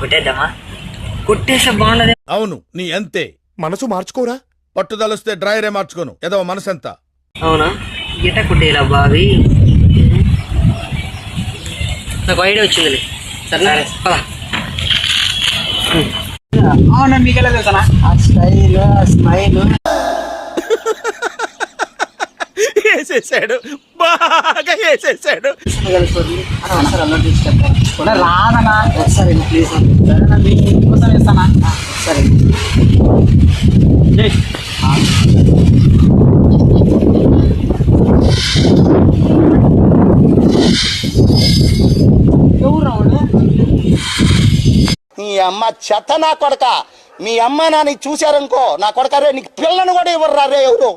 కొట్టేద్దామా? కొట్టేసా బాగున్నది. అవును, నీ అంతే. మనసు మార్చుకోరా. పట్టుదలొస్తే డ్రైరే మార్చుకోను. ఏదో మనసెంత. అవునా? గిట్ట కొట్టేలా బావి. నాకు ఐడియా వచ్చింది. సరే పద. అవునా, మీకెలా తెలుసా ఆ స్టైల్ ఆ స్మైల్? వేసేసాడు, బాగా వేసేసాడు. రాదనా ఒకసారి ప్లీజ్. సరేనా, మీకోసం వేస్తానా? సరే ఎవరు రావుడు? నీ అమ్మ చెత్త నా కొడక. మీ అమ్మ నాని చూశారనుకో నా కొడక, రే నీకు పిల్లను కూడా ఇవ్వరు రే ఎవరు.